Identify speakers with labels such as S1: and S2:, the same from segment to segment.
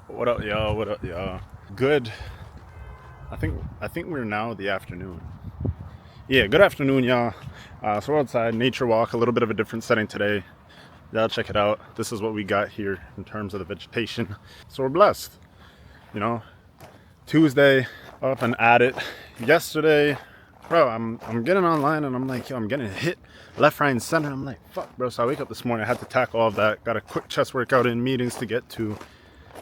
S1: What up, y'all? What up, y'all? Good. I think we're now the afternoon. Yeah, good afternoon, y'all. So we're outside, nature walk, a little bit of a different setting today. Y'all check it out. This is what we got here in terms of the vegetation. So we're blessed. You know, Tuesday, up and at it. Yesterday, bro, I'm getting online and I'm like, yo, I'm getting hit left, right, and center. I'm like, fuck, bro. So I wake up this morning, I had to tackle all of that. Got a quick chest workout in meetings to get to.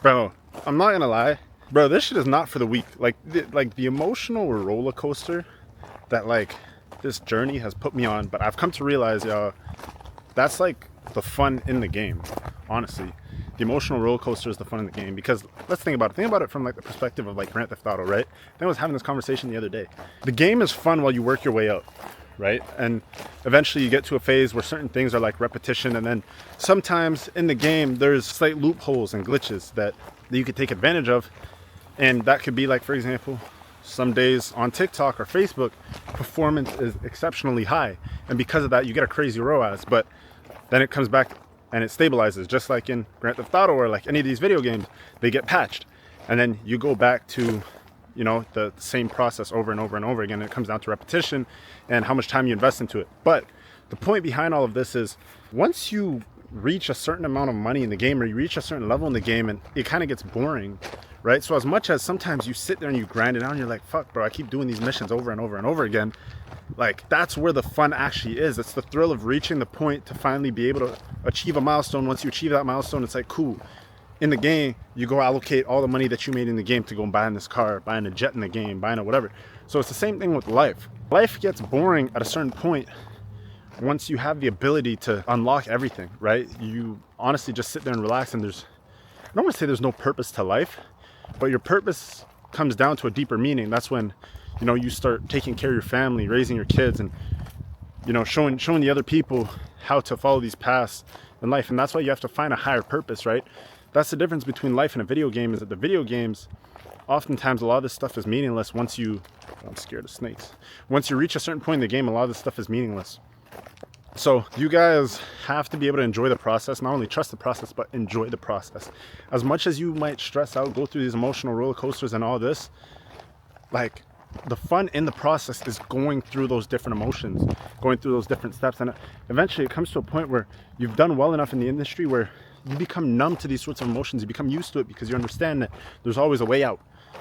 S1: Bro, I'm not gonna lie, bro, this shit is not for the weak. Like the emotional roller coaster that like this journey has put me on. But I've come to realize, y'all, that's like the fun in the game. Honestly, the emotional roller coaster is the fun in the game, because let's think about it. Think about it from like the perspective of like Grand Theft Auto, right? I was having this conversation the other day. The game is fun while you work your way up, right? And eventually you get to a phase where certain things are like repetition, and then sometimes in the game there's slight loopholes and glitches that you could take advantage of. And that could be like, for example, some days on TikTok or Facebook, performance is exceptionally high, and because of that you get a crazy ROAS, but then it comes back and it stabilizes, just like in Grand Theft Auto or like any of these video games. They get patched and then you go back to, you know, the same process over and over and over again. It comes down to repetition and how much time you invest into it. But the point behind all of this is, once you reach a certain amount of money in the game, or you reach a certain level in the game, and it kind of gets boring, right? So as much as sometimes you sit there and you grind it out and you're like, fuck, bro, I keep doing these missions over and over and over again, like that's where the fun actually is. It's the thrill of reaching the point to finally be able to achieve a milestone. Once you achieve that milestone, it's like, cool. In the game, you go allocate all the money that you made in the game to go buying this car, buying a jet in the game, buying a whatever. So it's the same thing with life. Life gets boring at a certain point once you have the ability to unlock everything, right? You honestly just sit there and relax, and I don't want to say there's no purpose to life, but your purpose comes down to a deeper meaning. That's when, you know, you start taking care of your family, raising your kids, and, you know, showing the other people how to follow these paths in life. And that's why you have to find a higher purpose, right? That's the difference between life and a video game, is that the video games, oftentimes a lot of this stuff is meaningless once you, I'm scared of snakes. Once you reach a certain point in the game, a lot of this stuff is meaningless. So you guys have to be able to enjoy the process, not only trust the process, but enjoy the process. As much as you might stress out, go through these emotional roller coasters and all this, like the fun in the process is going through those different emotions, going through those different steps. And eventually it comes to a point where you've done well enough in the industry where you become numb to these sorts of emotions. You become used to it because you understand that there's always a way out.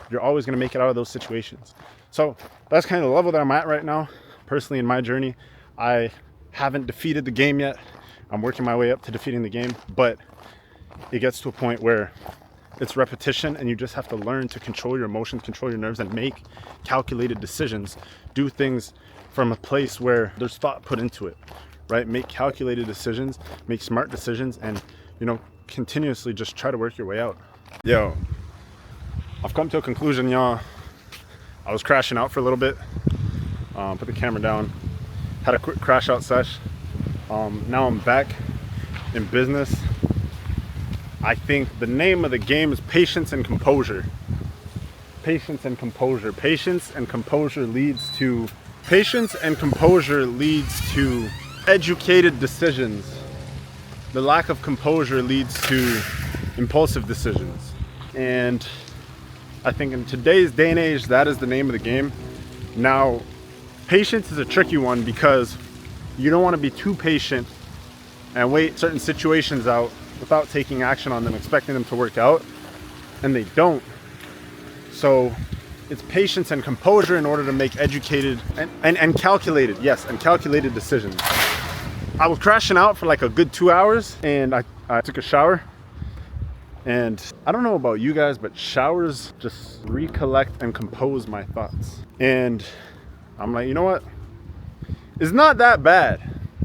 S1: You're always going to make it out of those situations. So that's kind of the level that I'm at right now. Personally, in my journey, I haven't defeated the game yet. I'm working my way up to defeating the game, but it gets to a point where it's repetition, and you just have to learn to control your emotions, control your nerves, and make calculated decisions. Do things from a place where there's thought put into it, right? Make calculated decisions, make smart decisions, and, you know, continuously just try to work your way out. Yo, I've come to a conclusion, y'all. I was crashing out for a little bit, put the camera down, had a quick crash out sesh. Now I'm back in business. I think the name of the game is patience and composure. Patience and composure. Patience and composure leads to educated decisions. The lack of composure leads to impulsive decisions. And I think in today's day and age, that is the name of the game. Now, patience is a tricky one, because you don't want to be too patient and wait certain situations out without taking action on them, expecting them to work out, and they don't. So it's patience and composure in order to make educated and calculated, yes, and calculated decisions. I was crashing out for like a good 2 hours, and I took a shower. And I don't know about you guys, but showers just recollect and compose my thoughts. And I'm like, you know what? It's not that bad.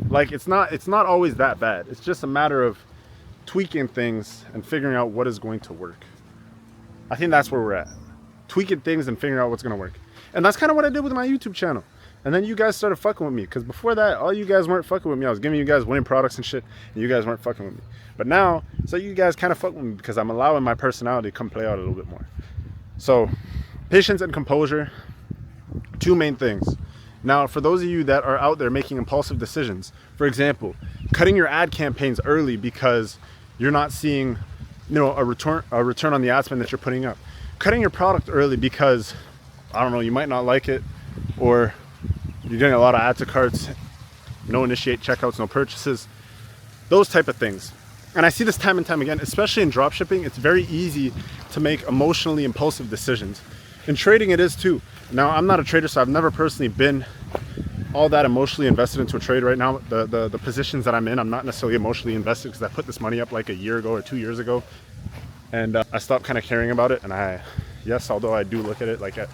S1: Like, it's not always that bad. It's just a matter of tweaking things and figuring out what is going to work. I think that's where we're at. Tweaking things and figuring out what's going to work. And that's kind of what I did with my YouTube channel. And then you guys started fucking with me, because before that, all you guys weren't fucking with me. I was giving you guys winning products and shit, and you guys weren't fucking with me. But now, so you guys kind of fuck with me because I'm allowing my personality to come play out a little bit more. So, patience and composure, two main things. Now, for those of you that are out there making impulsive decisions, for example, cutting your ad campaigns early because you're not seeing a return on the ad spend that you're putting up. Cutting your product early because, I don't know, you might not like it, or you're getting a lot of add to carts, no initiate checkouts, no purchases, those type of things. And I see this time and time again, especially in drop shipping. It's very easy to make emotionally impulsive decisions. In trading, it is too. Now, I'm not a trader, so I've never personally been all that emotionally invested into a trade right now. The positions that I'm in, I'm not necessarily emotionally invested because I put this money up like a year ago or 2 years ago, and I stopped kind of caring about it. And yes, although I do look at it like I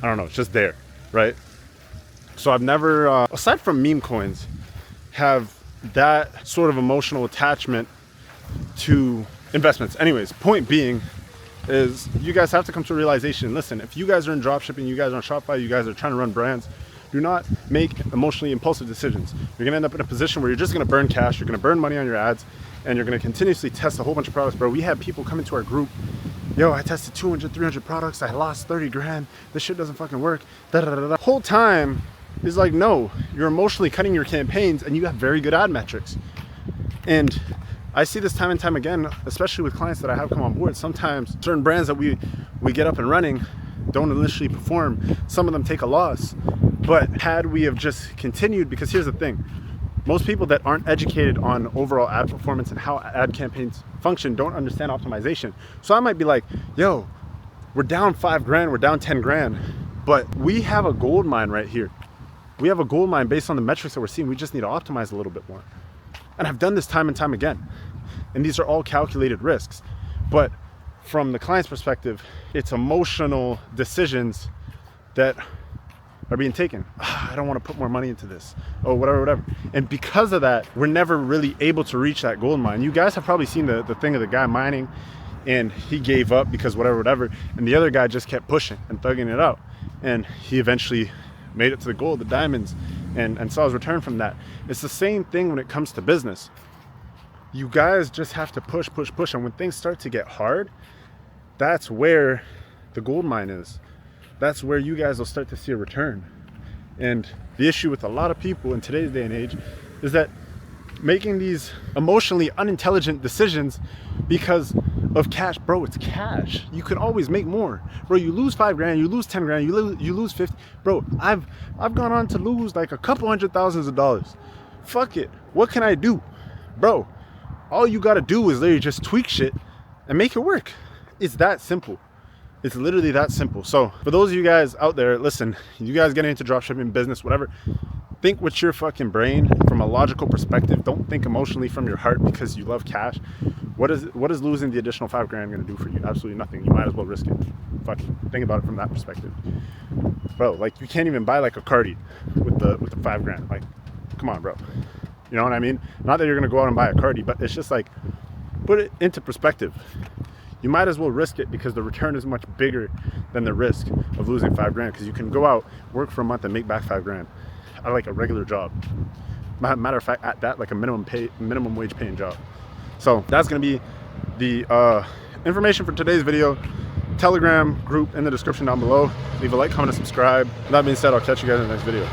S1: don't know, it's just there, right? So I've never, aside from meme coins, have that sort of emotional attachment to investments. Anyways, point being is you guys have to come to a realization. Listen, if you guys are in dropshipping, you guys are on Shopify, you guys are trying to run brands, do not make emotionally impulsive decisions. You're gonna end up in a position where you're just gonna burn cash, you're gonna burn money on your ads, and you're gonna continuously test a whole bunch of products. Bro, we had people come into our group, yo, I tested 200, 300 products, I lost 30 grand, this shit doesn't fucking work, da da da da. Whole time is like, no, you're emotionally cutting your campaigns and you have very good ad metrics. And I see this time and time again, especially with clients that I have come on board. Sometimes certain brands that we get up and running don't initially perform. Some of them take a loss. But had we have just continued, because here's the thing, most people that aren't educated on overall ad performance and how ad campaigns function don't understand optimization. So I might be like, yo, we're down 5 grand, we're down 10 grand, but we have a gold mine right here. We have a gold mine based on the metrics that we're seeing. We just need to optimize a little bit more. And I've done this time and time again. And these are all calculated risks. But from the client's perspective, it's emotional decisions that are being taken. I don't want to put more money into this. Oh, whatever. And because of that, we're never really able to reach that gold mine. You guys have probably seen the thing of the guy mining and he gave up because whatever. And the other guy just kept pushing and thugging it out. And he eventually made it to the gold, the diamonds, and saw his return from that. It's the same thing when it comes to business. You guys just have to push. And when things start to get hard, that's where the gold mine is. That's where you guys will start to see a return. And the issue with a lot of people in today's day and age is that making these emotionally unintelligent decisions because of cash. Bro, it's cash. You can always make more. Bro, you lose 5 grand, you lose 10 grand, you lose 50. Bro, I've gone on to lose like a couple $100,000s. Fuck it. What can I do? Bro, all you gotta do is literally just tweak shit and make it work. It's that simple. It's literally that simple. So for those of you guys out there, listen, you guys getting into dropshipping business, whatever, think with your fucking brain from a logical perspective. Don't think emotionally from your heart because you love cash. What is losing the additional 5 grand gonna do for you? Absolutely nothing. You might as well risk it. Fucking think about it from that perspective. Bro, like you can't even buy like a Cardi with the 5 grand. Like, come on, bro. You know what I mean? Not that you're gonna go out and buy a Cardi, but it's just like, put it into perspective. You might as well risk it because the return is much bigger than the risk of losing 5 grand, because you can go out, work for a month and make back 5 grand out of like a regular job. Matter of fact, at that, like a minimum wage paying job. So that's gonna be the information for today's video. Telegram group in the description down below. Leave a like, comment, and subscribe. That being said, I'll catch you guys in the next video.